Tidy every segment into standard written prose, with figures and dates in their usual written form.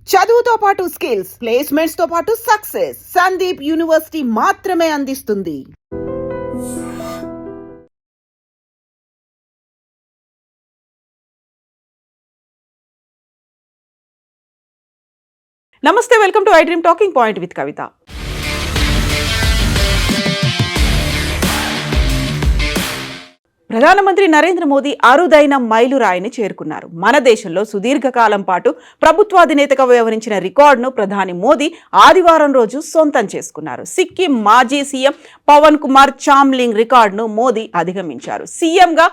చదువుతో పాటు skills, placements తో పాటు సక్సెస్ సందీప్ యూనివర్సిటీ మాత్రమే అందిస్తుంది. నమస్తే, welcome to I dream talking point with Kavitha. ప్రధానమంత్రి నరేంద్ర మోదీ అరుదైన మైలురాయిని చేరుకున్నారు. మన దేశంలో సుదీర్ఘకాలం పాటు ప్రభుత్వాధినేతగా వ్యవహరించిన రికార్డును ప్రధాని మోదీ ఆదివారం రోజు సొంతం చేసుకున్నారు. సిక్కిం మాజీ సీఎం పవన్ కుమార్ చామ్లింగ్ రికార్డును మోదీ అధిగమించారు. సీఎంగా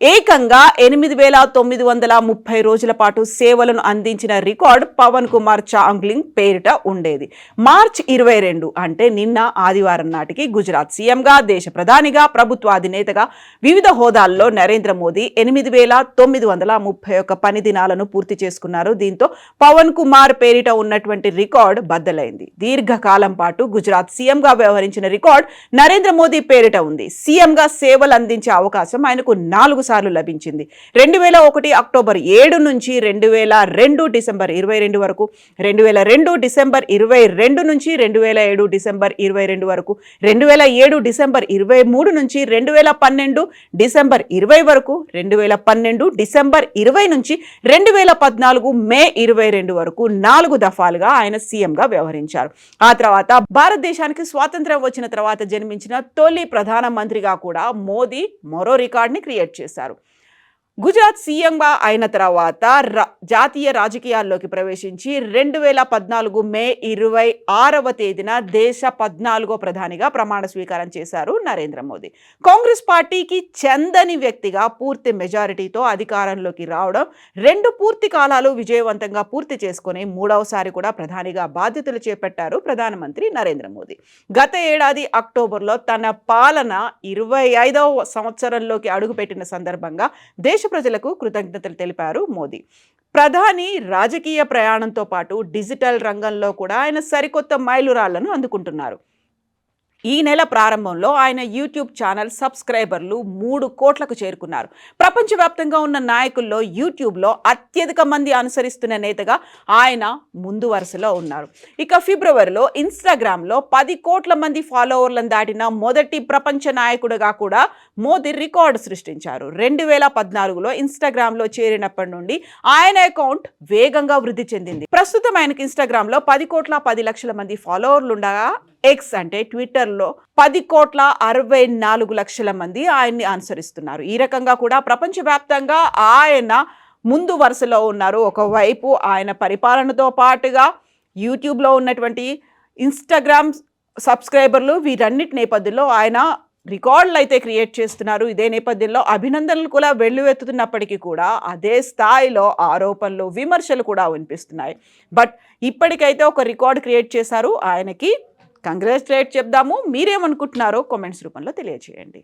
ఏకంగా 8,930 రోజుల పాటు సేవలను అందించిన రికార్డు పవన్ కుమార్ చామ్లింగ్ పేరిట ఉండేది. మార్చి 22 అంటే నిన్న ఆదివారం నాటికి గుజరాత్ సీఎంగా, దేశ ప్రధానిగా, ప్రభుత్వ అధినేతగా వివిధ హోదాల్లో నరేంద్ర మోదీ 8,931 పని దినాలను పూర్తి చేసుకున్నారు. దీంతో పవన్ కుమార్ పేరిట ఉన్నటువంటి రికార్డు బద్దలైంది. దీర్ఘకాలం పాటు గుజరాత్ సీఎంగా వ్యవహరించిన రికార్డు నరేంద్ర మోదీ పేరిట ఉంది. సీఎంగా సేవలు అందించే అవకాశం ఆయనకు 4 సార్లు లభించింది. 2001 అక్టోబర్ 7 నుంచి 2002 డిసెంబర్ 22 వరకు, 2002 డిసెంబర్ 22 నుంచి 2007 డిసెంబర్ 22 వరకు, 2007 డిసెంబర్ 23 నుంచి 2012 డిసెంబర్ 20 వరకు, 2012 డిసెంబర్ 20 నుంచి 2014 మే 22 వరకు 4 దఫాలుగా ఆయన సీఎంగా వ్యవహరించారు. ఆ తర్వాత భారతదేశానికి స్వాతంత్ర్యం వచ్చిన తర్వాత జన్మించిన తొలి ప్రధానమంత్రిగా కూడా మోదీ మరో రికార్డుని క్రియేట్ చేశారు. గుజరాత్ సీఎంగా అయిన తర్వాత జాతీయ రాజకీయాల్లోకి ప్రవేశించి 2014 మే 26వ తేదీన దేశ 14వ ప్రధానిగా ప్రమాణ స్వీకారం చేశారు నరేంద్ర మోదీ. కాంగ్రెస్ పార్టీకి చెందని వ్యక్తిగా పూర్తి మెజారిటీతో అధికారంలోకి రావడం, 2 పూర్తి కాలాలు విజయవంతంగా పూర్తి చేసుకుని 3వసారి కూడా ప్రధానిగా బాధ్యతలు చేపట్టారు ప్రధానమంత్రి నరేంద్ర మోదీ. గత ఏడాది అక్టోబర్లో తన పాలన 25వ సంవత్సరంలోకి అడుగుపెట్టిన సందర్భంగా దేశ ప్రజలకు కృతజ్ఞతలు తెలిపారు మోదీ. ప్రధాని రాజకీయ ప్రయాణంతో పాటు డిజిటల్ రంగంలో కూడా ఆయన సరికొత్త మైలురాళ్లను అందుకుంటున్నారు. ఈ నెల ప్రారంభంలో ఆయన యూట్యూబ్ ఛానల్ సబ్స్క్రైబర్లు 3 కోట్లకు చేరుకున్నారు. ప్రపంచవ్యాప్తంగా ఉన్న నాయకుల్లో యూట్యూబ్లో అత్యధిక మంది అనుసరిస్తున్న నేతగా ఆయన ముందు వరుసలో ఉన్నారు. ఇక ఫిబ్రవరిలో ఇన్స్టాగ్రామ్లో 10 కోట్ల మంది ఫాలోవర్లను దాటిన మొదటి ప్రపంచ నాయకుడిగా కూడా మోదీ రికార్డు సృష్టించారు. 2014లో ఇన్స్టాగ్రామ్లో చేరినప్పటి నుండి ఆయన అకౌంట్ వేగంగా వృద్ధి చెందింది. ప్రస్తుతం ఆయనకి ఇన్స్టాగ్రామ్లో 10,10,00,000 మంది ఫాలోవర్లు ఉండగా, ఎక్స్ అంటే ట్విట్టర్లో 10,64,00,000 మంది ఆయన్ని అనుసరిస్తున్నారు. ఈ రకంగా కూడా ప్రపంచవ్యాప్తంగా ఆయన ముందు వరుసలో ఉన్నారు. ఒకవైపు ఆయన పరిపాలనతో పాటుగా యూట్యూబ్లో ఉన్నటువంటి ఇన్స్టాగ్రామ్ సబ్స్క్రైబర్లు, వీరన్నిటి నేపథ్యంలో ఆయన రికార్డులు అయితే క్రియేట్ చేస్తున్నారు. ఇదే నేపథ్యంలో అభినందనలు కూడా వెల్లువెత్తుతున్నప్పటికీ కూడా అదే స్థాయిలో ఆరోపణలు, విమర్శలు కూడా వినిపిస్తున్నాయి. బట్ ఇప్పటికైతే ఒక రికార్డు క్రియేట్ చేశారు. ఆయనకి కంగ్రాచులేట్ చెప్దాము. మీరేమనుకుంటున్నారో కామెంట్స్ రూపంలో తెలియజేయండి.